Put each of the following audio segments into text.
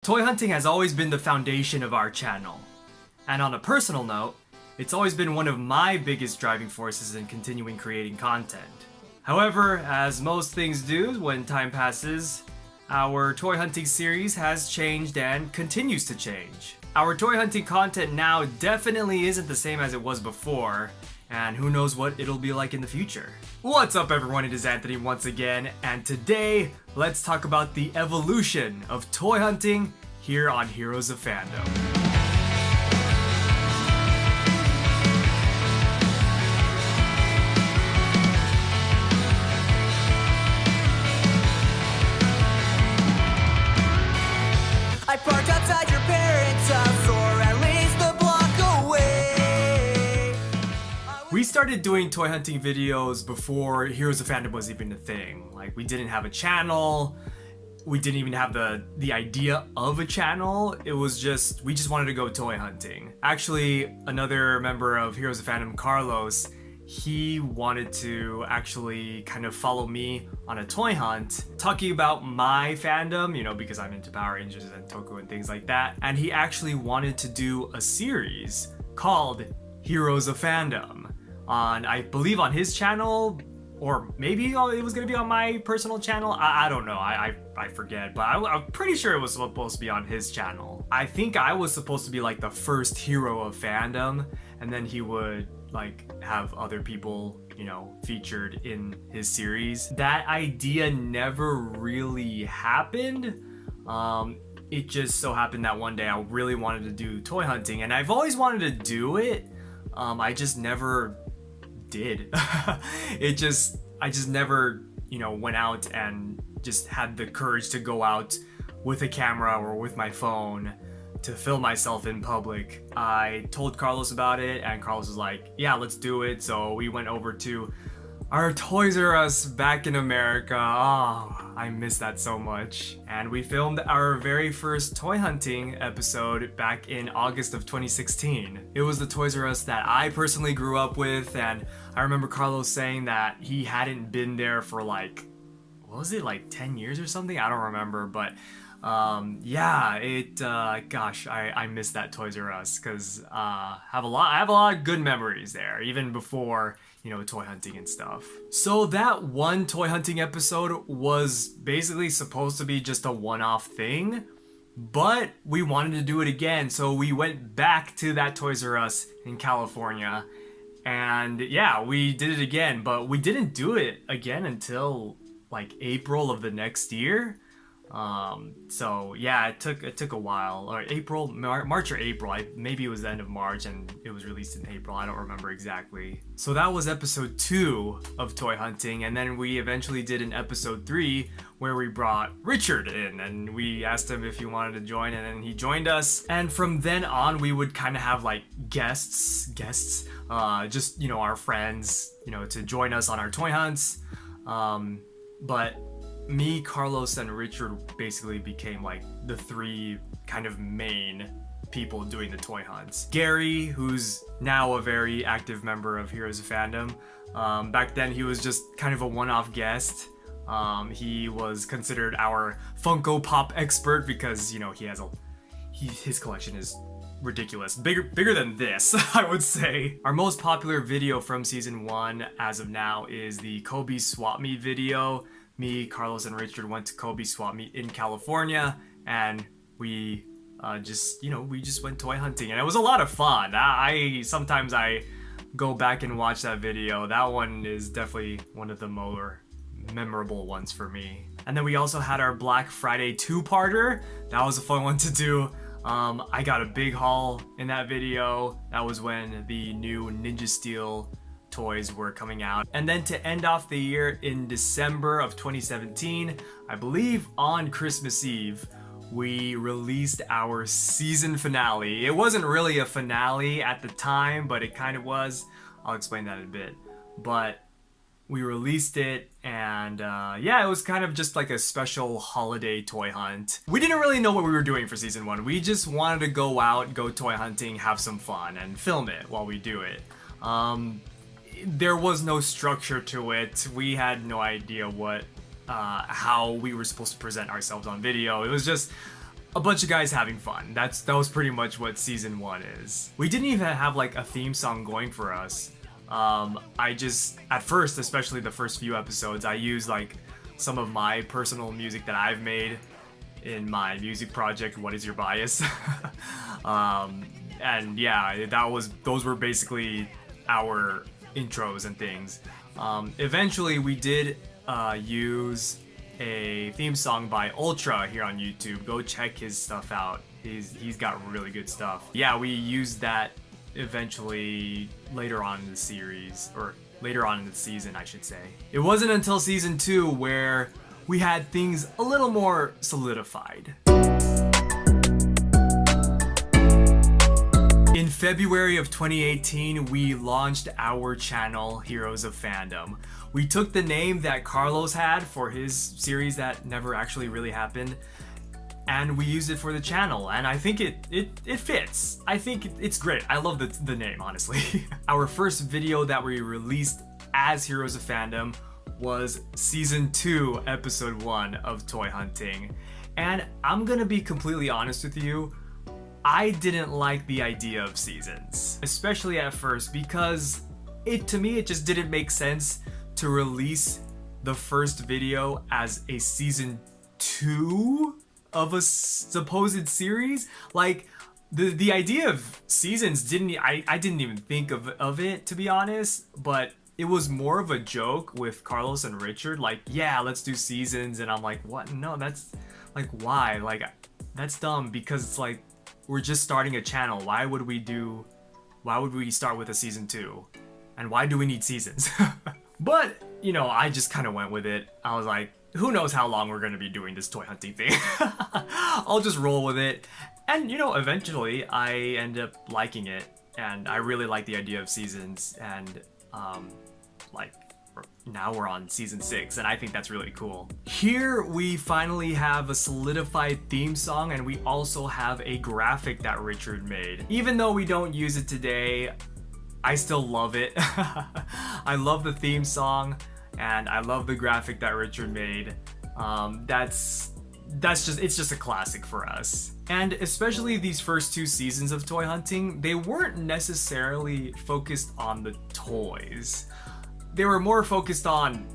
Toy hunting has always been the foundation of our channel. And on a personal note, it's always been one of my biggest driving forces in continuing creating content. However, as most things do when time passes, our toy hunting series has changed and continues to change. Our toy hunting content now definitely isn't the same as it was before, and who knows what it'll be like in the future. What's up everyone, it is Anthony once again, and today, let's talk about the evolution of toy hunting here on Heroes of Fandom. I parked outside your parents' house or at least a block away. We started doing toy hunting videos before Heroes of Fandom was even a thing. Like, we didn't have a channel, we didn't even have the idea of a channel. It was just, we just wanted to go toy hunting. Actually, another member of Heroes of Fandom, Carlos, he wanted to actually kind of follow me on a toy hunt, talking about my fandom, you know, because I'm into Power Rangers and Toku and things like that. And he actually wanted to do a series called Heroes of Fandom on, I believe, on his channel, or maybe it was gonna be on my personal channel. I don't know, I forget, but I'm pretty sure it was supposed to be on his channel. I think I was supposed to be like the first hero of fandom, and then he would like have other people, you know, featured in his series. That idea never really happened. It just so happened that one day I really wanted to do toy hunting, and I've always wanted to do it. I just never did. I just never, you know, went out and just had the courage to go out with a camera or with my phone to film myself in public. I told Carlos about it, and Carlos was like, yeah, let's do it. So we went over to our Toys R Us back in America. Oh, I miss that so much. And we filmed our very first toy hunting episode back in August of 2016. It was the Toys R Us that I personally grew up with, and I remember Carlos saying that he hadn't been there for like, what was it, like 10 years or something? I don't remember, but yeah, gosh, I miss that Toys R Us, because I have a lot of good memories there, even before, you know, toy hunting and stuff. So that one toy hunting episode was basically supposed to be just a one-off thing, but we wanted to do it again, so we went back to that Toys R Us in California, and yeah, we did it again, but we didn't do it again until like April of the next year. So yeah, it took a while, or March or April. Maybe it was the end of March and it was released in April. I don't remember exactly. So that was episode 2 of toy hunting, and then we eventually did an episode 3 where we brought Richard in, and we asked him if he wanted to join, and then he joined us. And from then on, we would kind of have like guests, just, you know, our friends, you know, to join us on our toy hunts. But me, Carlos, and Richard basically became like the 3 kind of main people doing the toy hunts. Gary, who's now a very active member of Heroes of Fandom, back then he was just kind of a one-off guest. He was considered our Funko Pop expert because, you know, his collection is ridiculous. Bigger than this, I would say. Our most popular video from season 1 as of now is the Kobe Swap Meet video. Me, Carlos, and Richard went to Kobe Swap Meet in California, and we just went toy hunting, and it was a lot of fun. Sometimes I go back and watch that video. That one is definitely one of the more memorable ones for me. And then we also had our Black Friday 2-parter. That was a fun one to do. I got a big haul in that video. That was when the new Ninja Steel toys were coming out. And then to end off the year in December of 2017, I believe on Christmas Eve, we released our season finale. It wasn't really a finale at the time, but it kind of was. I'll explain that in a bit. But we released it, and yeah, it was kind of just like a special holiday toy hunt. We didn't really know what we were doing for season 1. We just wanted to go out, go toy hunting, have some fun, and film it while we do it. There was no structure to it. We had no idea how we were supposed to present ourselves on video. It was just a bunch of guys having fun. That was pretty much what season 1 is. We didn't even have like a theme song going for us. I just, at first, especially the first few episodes, I used like some of my personal music that I've made in my music project, What Is Your Bias? And yeah, those were basically our intros and things. Eventually we did use a theme song by Ultra here on YouTube. Go check his stuff out. He's got really good stuff. Yeah, we used that eventually later on in the series, or later on in the season, I should say. It wasn't until season 2 where we had things a little more solidified. In February of 2018, we launched our channel, Heroes of Fandom. We took the name that Carlos had for his series that never actually really happened, and we used it for the channel, and I think it fits. I think it's great. I love the name, honestly. Our first video that we released as Heroes of Fandom was Season 2, Episode 1 of Toy Hunting. And I'm gonna be completely honest with you, I didn't like the idea of seasons, especially at first, because to me it just didn't make sense to release the first video as a season 2 of a supposed series. Like the idea of seasons I didn't even think of it, to be honest, but it was more of a joke with Carlos and Richard, like, yeah, let's do seasons, and I'm like, what? No, that's like, why? Like, that's dumb, because it's like, we're just starting a channel. Why would we start with a season 2? And why do we need seasons? But, you know, I just kind of went with it. I was like, who knows how long we're going to be doing this toy hunting thing. I'll just roll with it. And, you know, eventually I end up liking it. And I really like the idea of seasons. And, like, now we're on season 6, and I think that's really cool. Here we finally have a solidified theme song, and we also have a graphic that Richard made. Even though we don't use it today, I still love it. I love the theme song, and I love the graphic that Richard made. It's just a classic for us. And especially these first 2 seasons of Toy Hunting, they weren't necessarily focused on the toys. They were more focused on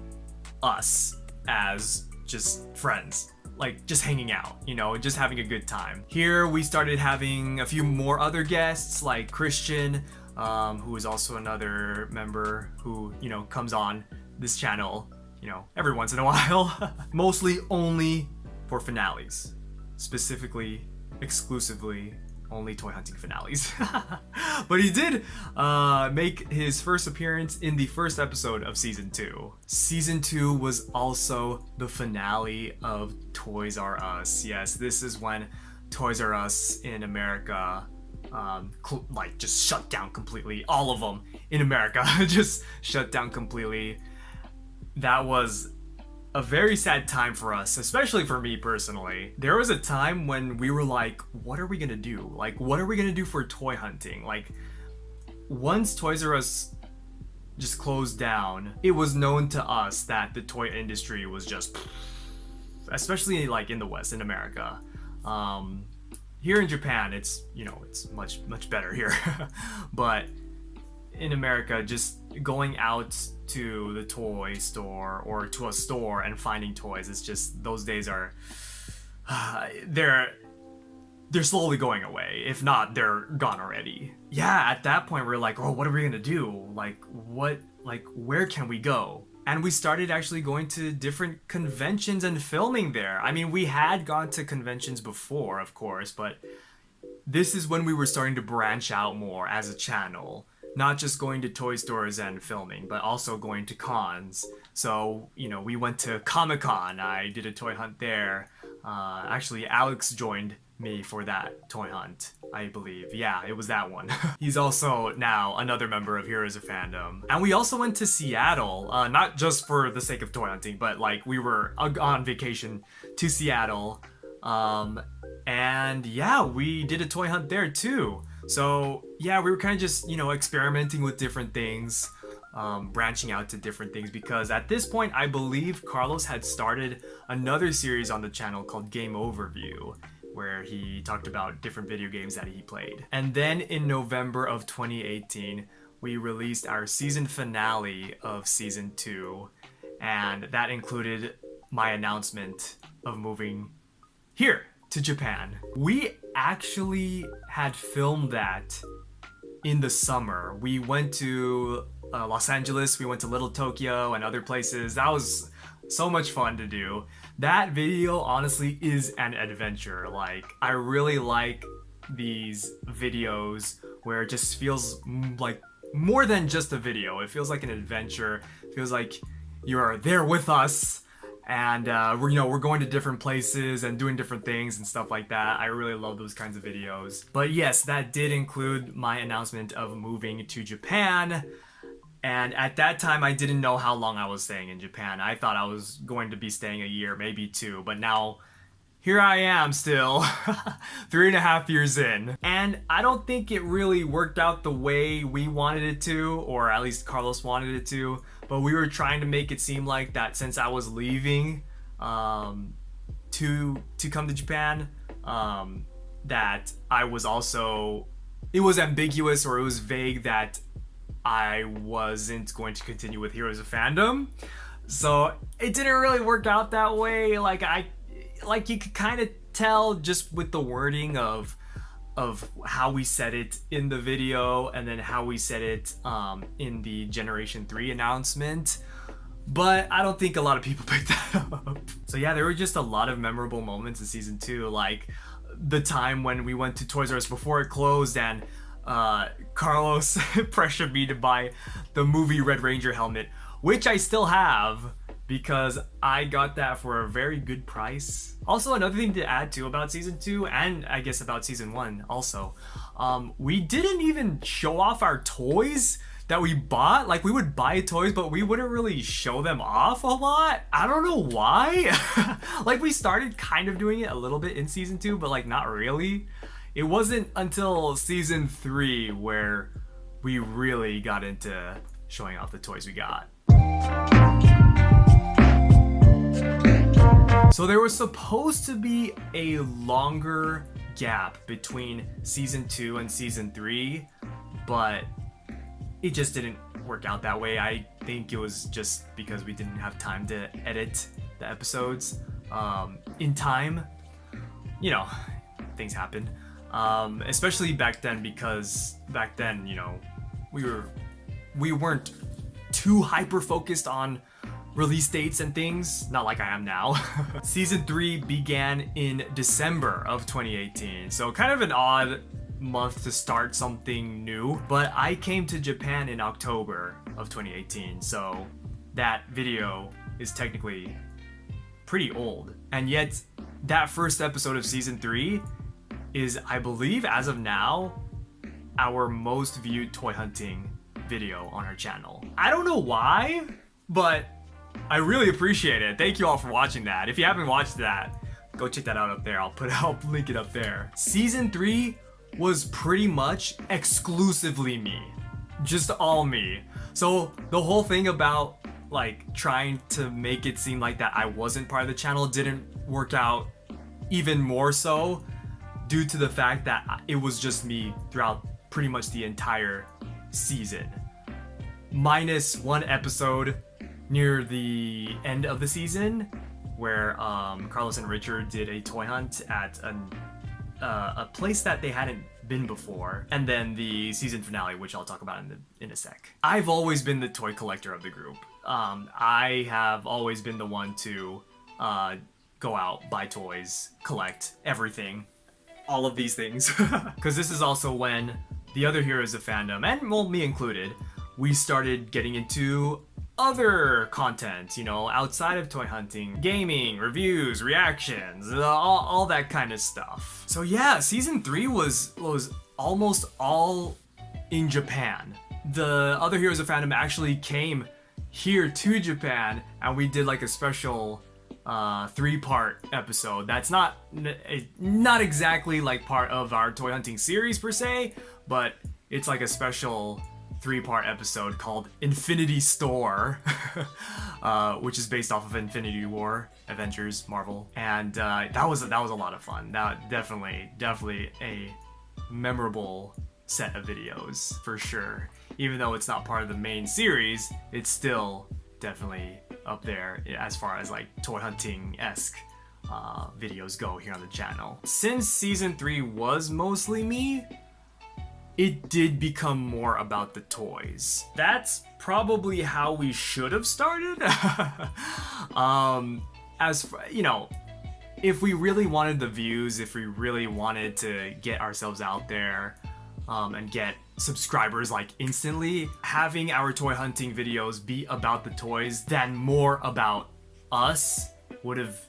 us as just friends, like just hanging out, you know, just having a good time. Here we started having a few more other guests, like Christian, who is also another member who, you know, comes on this channel, you know, every once in a while. Mostly only for finales, specifically, exclusively only toy hunting finales. But he did make his first appearance in the first episode of season 2. Season 2 was also the finale of Toys R Us. Yes, this is when Toys R Us in America like just shut down completely. All of them in America just shut down completely. That was a very sad time for us, especially for me personally. There was a time when we were like, what are we gonna do? Like, what are we gonna do for toy hunting? Like, once Toys R Us just closed down, it was known to us that the toy industry was just, especially like in the West, in America. Here in Japan, it's, you know, it's much better here. But in America, just going out to the toy store or to a store and finding toys, it's just, those days are they're slowly going away. If not, they're gone already. Yeah, at that point we're like, oh, what are we gonna do? Like, where can we go? And we started actually going to different conventions and filming there. I mean, we had gone to conventions before, of course, but this is when we were starting to branch out more as a channel. Not just going to toy stores and filming, but also going to cons. So, you know, we went to Comic-Con. I did a toy hunt there. Actually, Alex joined me for that toy hunt, I believe. Yeah, it was that one. He's also now another member of Heroes of Fandom. And we also went to Seattle, not just for the sake of toy hunting, but like we were on vacation to Seattle. And yeah, we did a toy hunt there too. So yeah, we were kind of just, you know, experimenting with different things, branching out to different things, because at this point, I believe Carlos had started another series on the channel called Game Overview. where he talked about different video games that he played. And then in November of 2018, we released our season finale of season 2, and that included my announcement of moving here to Japan. We actually had filmed that in the summer. We went to Los Angeles, we went to Little Tokyo and other places. That was so much fun to do. That video honestly is an adventure. Like, I really like these videos where it just feels like more than just a video. It feels like an adventure. It feels like you're there with us, and we're going to different places and doing different things and stuff like that. I really love those kinds of videos. But yes, that did include my announcement of moving to Japan. And at that time, I didn't know how long I was staying in Japan. I thought I was going to be staying a year, maybe 2, but now here I am still, 3.5 years in. And I don't think it really worked out the way we wanted it to, or at least Carlos wanted it to, but we were trying to make it seem like that since I was leaving to come to Japan, that I was also, it was ambiguous or it was vague that I wasn't going to continue with Heroes of Fandom. So it didn't really work out that way. Like you could kind of tell just with the wording of how we said it in the video and then how we said it in the Generation 3 announcement. But I don't think a lot of people picked that up. So yeah, there were just a lot of memorable moments in season 2, like the time when we went to Toys R Us before it closed and Carlos pressured me to buy the movie Red Ranger helmet, which I still have because I got that for a very good price. Also, another thing to add to about season 2, and I guess about season 1 also, we didn't even show off our toys that we bought. Like, we would buy toys, but we wouldn't really show them off a lot. I don't know why. Like, we started kind of doing it a little bit in season 2, but like not really. It wasn't until season 3 where we really got into showing off the toys we got. So there was supposed to be a longer gap between season 2 and season 3, but it just didn't work out that way. I think it was just because we didn't have time to edit the episodes in time. You know, things happen. Especially back then, because back then, you know, we weren't too hyper focused on release dates and things, not like I am now. Season 3 began in December of 2018, so kind of an odd month to start something new, but I came to Japan in October of 2018, so that video is technically pretty old. And yet, that first episode of season 3 is, I believe, as of now, our most viewed toy hunting video on our channel. I don't know why, but I really appreciate it. Thank you all for watching that. If you haven't watched that, go check that out up there. I'll link it up there. Season 3 was pretty much exclusively me. Just all me. So the whole thing about like trying to make it seem like that I wasn't part of the channel didn't work out, even more so due to the fact that it was just me throughout pretty much the entire season. Minus one episode near the end of the season where Carlos and Richard did a toy hunt at a place that they hadn't been before, and then the season finale, which I'll talk about in a sec. I've always been the toy collector of the group. I have always been the one to go out, buy toys, collect everything, all of these things. Because this is also when the other Heroes of Fandom, and well, me included, we started getting into other content, you know, outside of toy hunting, gaming, reviews, reactions, all that kind of stuff. So yeah, season 3 was almost all in Japan. The other Heroes of Fandom actually came here to Japan, and we did like a special 3-part episode. That's not exactly like part of our toy hunting series per se, but it's like a special 3-part episode called Infinity Store, which is based off of Infinity War. Avengers, Marvel, and that was a lot of fun. That definitely a memorable set of videos for sure. Even though it's not part of the main series, it's still definitely up there as far as like toy hunting-esque videos go here on the channel. Since season 3 was mostly me, it did become more about the toys. That's probably how we should have started. As for, you know, if we really wanted the views, if we really wanted to get ourselves out there and get subscribers like instantly, having our toy hunting videos be about the toys than more about us would have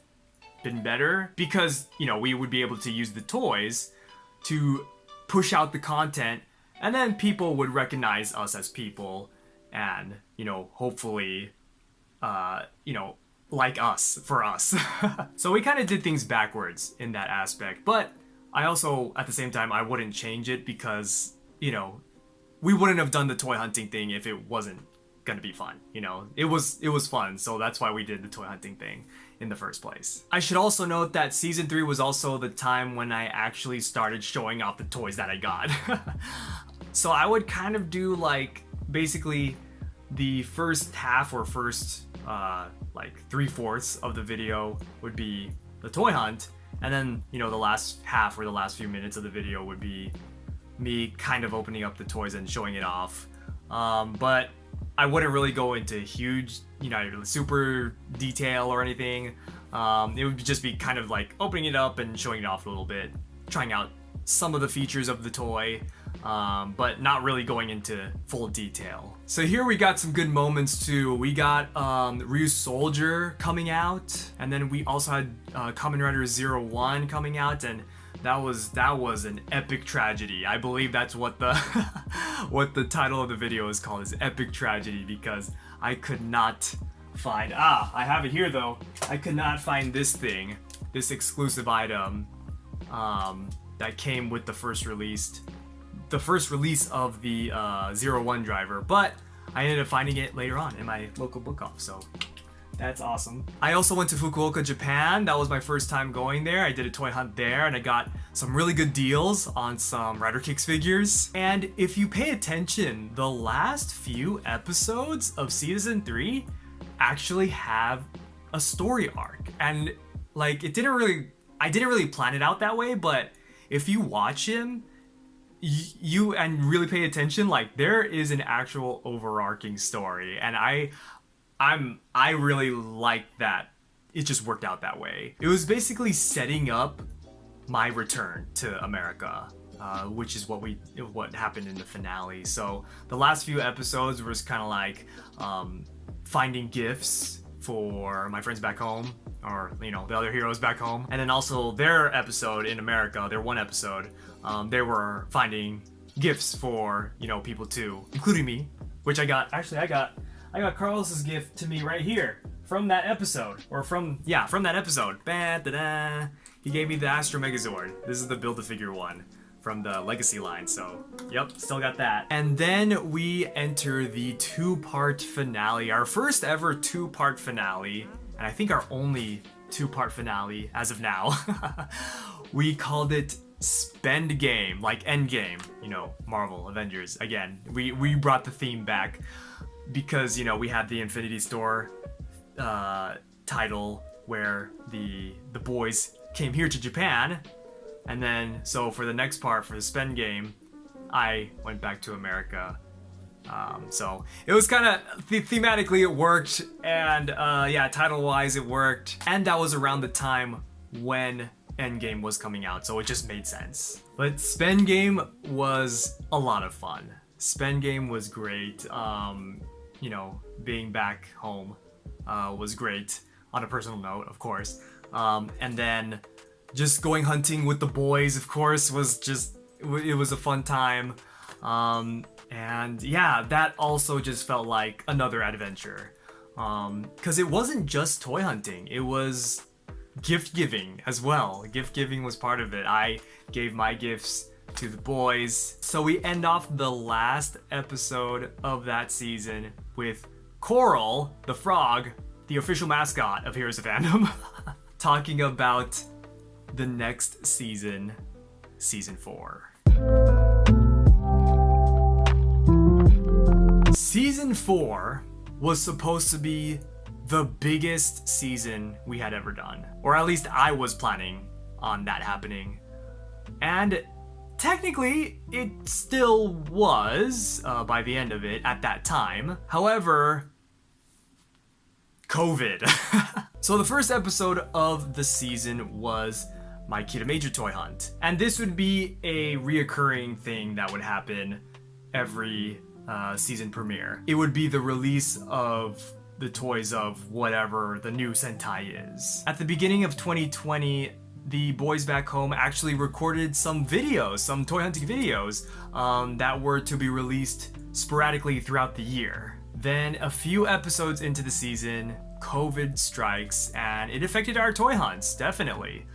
been better, because, you know, we would be able to use the toys to push out the content, and then people would recognize us as people and, you know, hopefully you know, like us for us. So we kind of did things backwards in that aspect, but I also at the same time I wouldn't change it, because, you know, we wouldn't have done the toy hunting thing if it wasn't gonna be fun. You know, it was fun, so that's why we did the toy hunting thing in the first place. I should also note that season 3 was also the time when I actually started showing off the toys that I got. So I would kind of do like basically the first half or first like 3/4 of the video would be the toy hunt, and then, you know, the last half or the last few minutes of the video would be me kind of opening up the toys and showing it off. But I wouldn't really go into huge, you know, super detail or anything. It would just be kind of like opening it up and showing it off a little bit, trying out some of the features of the toy, but not really going into full detail. So here we got some good moments too. We got Ryu's Soldier coming out, and then we also had Kamen Rider 01 coming out, and that was an epic tragedy. I believe that's what the what the title of the video is called, is Epic Tragedy, because I could not find, I have it here though. I could not find this thing, this exclusive item that came with the first release of the 01 driver, but I ended up finding it later on in my local book off, so that's awesome. I also went to Fukuoka, Japan. That was my first time going there. I did a toy hunt there, and I got some really good deals on some Rider Kicks figures. And if you pay attention, the last few episodes of season 3 actually have a story arc. And like, I didn't really plan it out that way, but if you watch him, you and really pay attention, like, there is an actual overarching story, and I really like that it just worked out that way. It was basically setting up my return to America, which is what happened in the finale. So the last few episodes was kind of like finding gifts for my friends back home, or, you know, the other heroes back home, and then also their episode in America, their one episode, they were finding gifts for, you know, people too, including me, which I got Carlos's gift to me right here from that episode, or from that episode. Ba-da-da. He gave me the Astro Megazord. This is the Build-A-Figure one from the Legacy line, so yep, still got that. And then we enter the 2-part finale, our first ever 2-part finale, and I think our only 2-part finale as of now. We called it Spend Game, like Endgame, you know, Marvel, Avengers. Again, we brought the theme back because, you know, we had the Infinity Store title where the boys came here to Japan, and then so for the next part, for the Spend Game, I went back to America. So it was kind of thematically it worked, and yeah, title wise it worked, and that was around the time when Endgame was coming out, so it just made sense. But Spend Game was a lot of fun. Spend Game was great. You know, being back home was great on a personal note, of course. And then just going hunting with the boys, of course, it was a fun time. And yeah, that also just felt like another adventure. 'Cause it wasn't just toy hunting, it was gift giving as well. Gift giving was part of it. I gave my gifts to the boys. So we end off the last episode of that season with Coral, the frog, the official mascot of Heroes of Fandom, talking about the next season, Season 4. Season 4 was supposed to be the biggest season we had ever done. Or at least I was planning on that happening. And technically, it still was by the end of it at that time. However, COVID. So the first episode of the season was my Kid Major toy hunt. And this would be a reoccurring thing that would happen every season premiere. It would be the release of the toys of whatever the new Sentai is. At the beginning of 2020, the boys back home actually recorded some videos, some toy hunting videos, that were to be released sporadically throughout the year. Then a few episodes into the season, COVID strikes and it affected our toy hunts, definitely.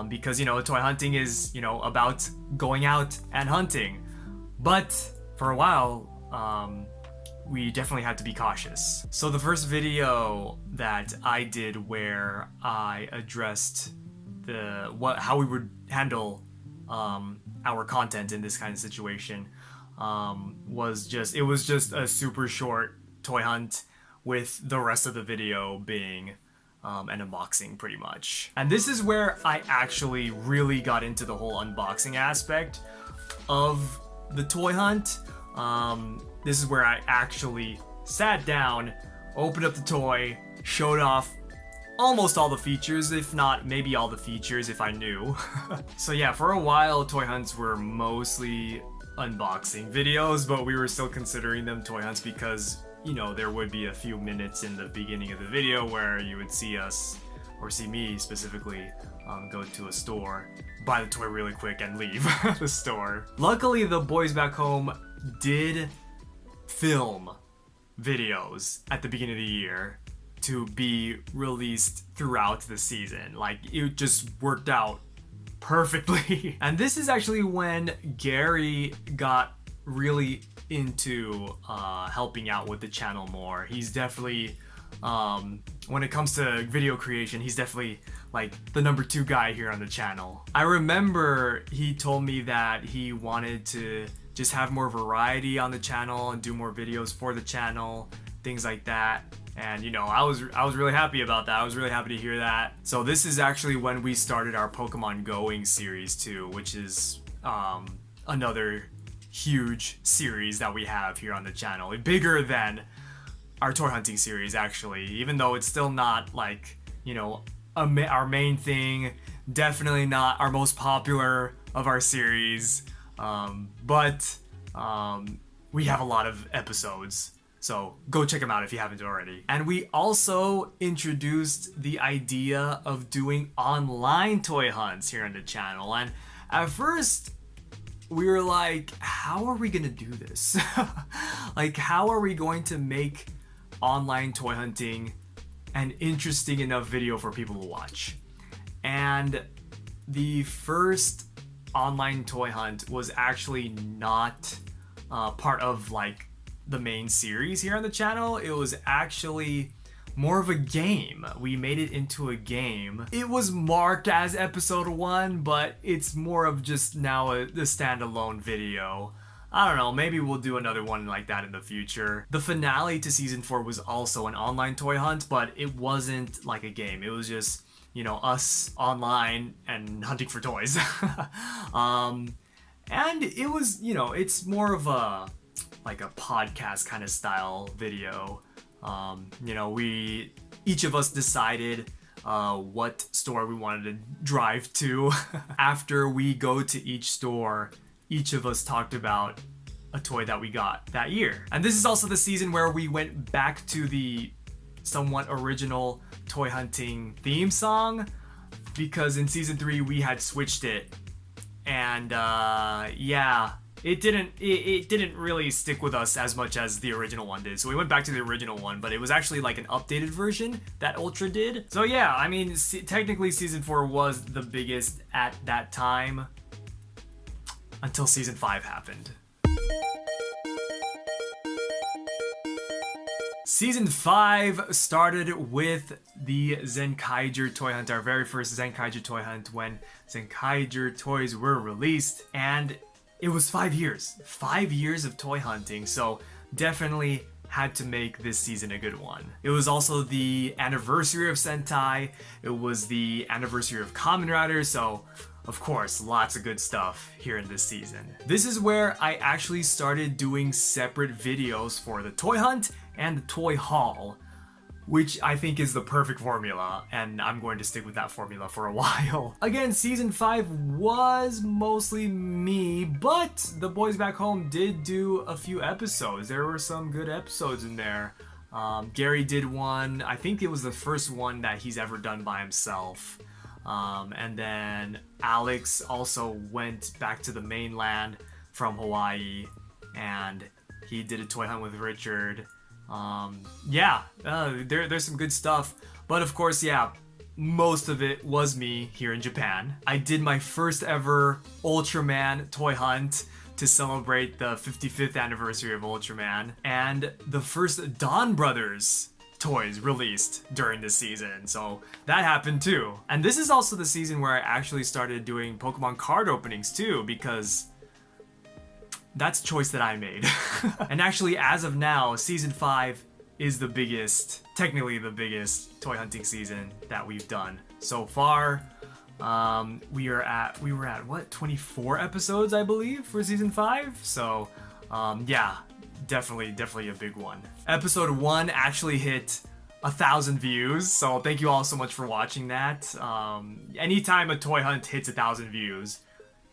Because, toy hunting is, about going out and hunting. But for a while, we definitely had to be cautious. So the first video that I did where I addressed how we would handle our content in this kind of situation was just a super short toy hunt with the rest of the video being an unboxing pretty much. And this is where I actually really got into the whole unboxing aspect of the toy hunt. This is where I actually sat down, opened up the toy, showed off almost all the features, if not maybe all the features if I knew. So yeah, for a while toy hunts were mostly unboxing videos, but we were still considering them toy hunts because, there would be a few minutes in the beginning of the video where you would see us, or see me specifically, go to a store, buy the toy really quick and leave the store. Luckily, the boys back home did film videos at the beginning of the year to be released throughout the season. Like, it just worked out perfectly. And this is actually when Gary got really into helping out with the channel more. He's definitely, when it comes to video creation, he's definitely like the number 2 guy here on the channel. I remember he told me that he wanted to just have more variety on the channel and do more videos for the channel, things like that. And I was really happy about that. I was really happy to hear that. So this is actually when we started our Pokemon Going series too, which is another huge series that we have here on the channel. Bigger than our toy hunting series actually, even though it's still not like, our main thing, definitely not our most popular of our series. But we have a lot of episodes, so go check them out if you haven't already. And we also introduced the idea of doing online toy hunts here on the channel. And at first, we were like, how are we gonna do this? Like, how are we going to make online toy hunting an interesting enough video for people to watch? And the first online toy hunt was actually not part of like the main series here on the channel. It was actually more of a game. We made it into a game. It was marked as episode 1, but it's more of just now the standalone video. I don't know, maybe we'll do another one like that in the future. The finale to season 4 was also an online toy hunt, but it wasn't like a game. It was just, us online and hunting for toys. And it was, it's more of a podcast kind of style video. Each of us decided what store we wanted to drive to. After we go to each store, each of us talked about a toy that we got that year. And this is also the season where we went back to the somewhat original toy hunting theme song, because in season 3 we had switched it, and it didn't really stick with us as much as the original one did. So we went back to the original one, but it was actually like an updated version that Ultra did. So yeah, I mean, technically season 4 was the biggest at that time until season 5 happened. Season 5 started with the Zenkaiger toy hunt, our very first Zenkaiger toy hunt when Zenkaiger toys were released, and it was 5 years. 5 years of toy hunting, so definitely had to make this season a good one. It was also the anniversary of Sentai, it was the anniversary of Kamen Rider, so of course, lots of good stuff here in this season. This is where I actually started doing separate videos for the toy hunt and the toy haul, which I think is the perfect formula, and I'm going to stick with that formula for a while. Again, season 5 was mostly me, but the boys back home did do a few episodes. There were some good episodes in there. Gary did one. I think it was the first one that he's ever done by himself. And then Alex also went back to the mainland from Hawaii, and he did a toy hunt with Richard. There's some good stuff, but of course, most of it was me here in Japan. I did my first ever Ultraman toy hunt to celebrate the 55th anniversary of Ultraman, and the first Dawn Brothers toys released during this season, so that happened too. And this is also the season where I actually started doing Pokemon card openings too, because that's a choice that I made. And actually, as of now, season 5 is technically the biggest toy hunting season that we've done so far. We were at what, 24 episodes, I believe, for season 5. So definitely a big one. Episode 1 actually hit 1,000 views, so thank you all so much for watching that. Anytime a toy hunt hits 1,000 views,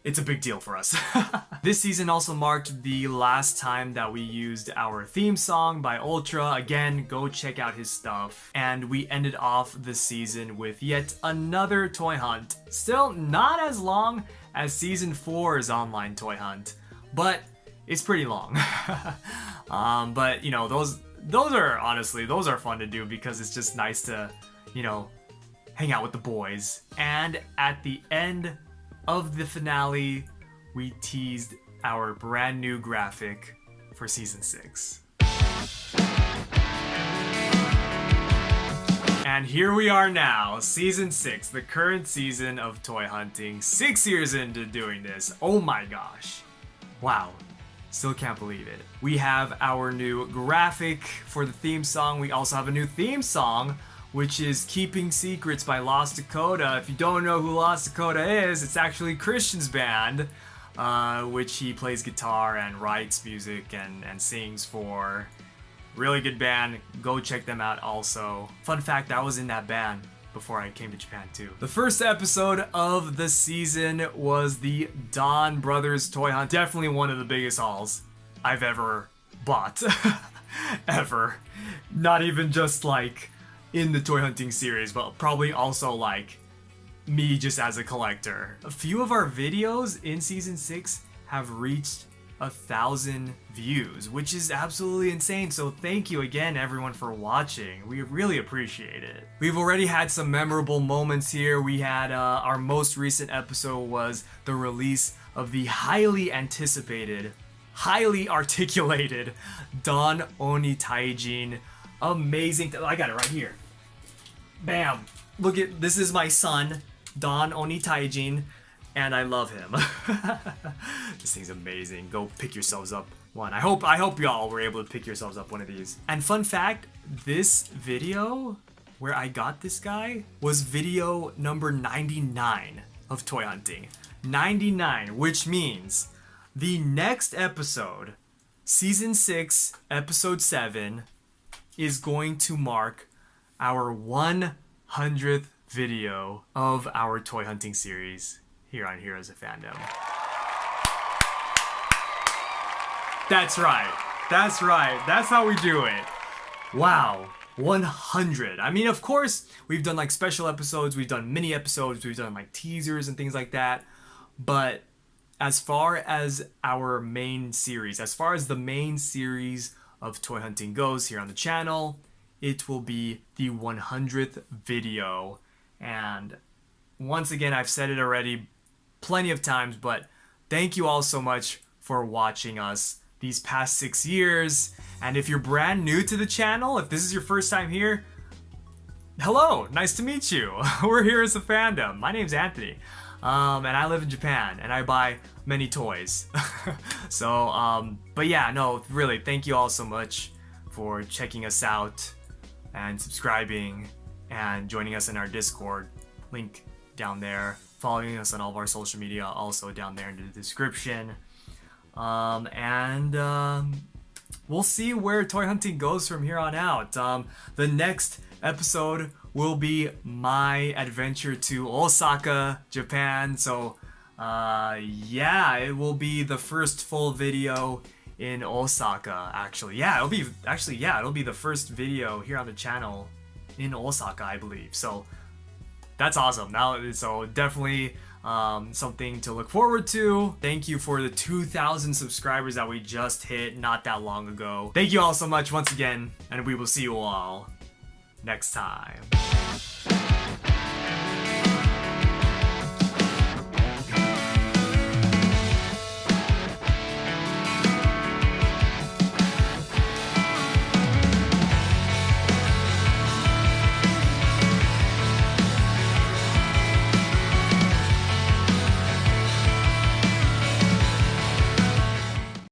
it's a big deal for us. This season also marked the last time that we used our theme song by Ultra. Again, go check out his stuff. And we ended off the season with yet another toy hunt. Still not as long as season 4's online toy hunt, but it's pretty long. But you know, those are fun to do because it's just nice to, hang out with the boys. And at the end of the finale, we teased our brand new graphic for season 6. And here we are now, season 6, the current season of toy hunting, 6 years into doing this. Oh my gosh. Wow. Still can't believe it. We have our new graphic for the theme song. We also have a new theme song, which is Keeping Secrets by Lost Dakota. If you don't know who Lost Dakota is, it's actually Christian's band, which he plays guitar and writes music and sings for. Really good band. Go check them out also. Fun fact, I was in that band before I came to Japan too. The first episode of the season was the Dawn Brothers toy hunt. Definitely one of the biggest hauls I've ever bought. Ever. Not even just like in the toy hunting series, but probably also like me just as a collector. A few of our videos in season 6 have reached 1,000 views, which is absolutely insane. So thank you again everyone for watching. We really appreciate it. We've already had some memorable moments here. We had our most recent episode was the release of the highly anticipated, highly articulated Don Oni Taijin. Amazing. I got it right here. Bam. Look at this. Is my son, Don Oni Taijin, and I love him. This thing's amazing. Go pick yourselves up one. I hope y'all were able to pick yourselves up one of these. And fun fact, this video where I got this guy was video number 99 of toy hunting. 99, which means the next episode, season 6, episode 7, is going to mark our 100th video of our toy hunting series here on Heroes of Fandom. That's right. That's how we do it. Wow. 100. I mean, of course, we've done like special episodes, we've done mini episodes, we've done like teasers and things like that. But as far as our main series, as far as the main series of toy hunting goes here on the channel, it will be the 100th video. And once again, I've said it already plenty of times, but thank you all so much for watching us these past 6 years. And if you're brand new to the channel, if this is your first time here, hello, nice to meet you. We're Heroes of Fandom. My name's Anthony, and I live in Japan, and I buy many toys. So, but yeah, no, really, thank you all so much for checking us out and subscribing and joining us in our Discord. Link down there. Following us on all of our social media, also down there in the description. We'll see where toy hunting goes from here on out. The next episode will be my adventure to Osaka, Japan. So, yeah, it will be the first full video in Osaka. Actually, yeah, it'll be the first video here on the channel in Osaka, I believe. So that's awesome. So definitely something to look forward to. Thank you for the 2,000 subscribers that we just hit not that long ago. Thank you all so much once again, and we will see you all next time.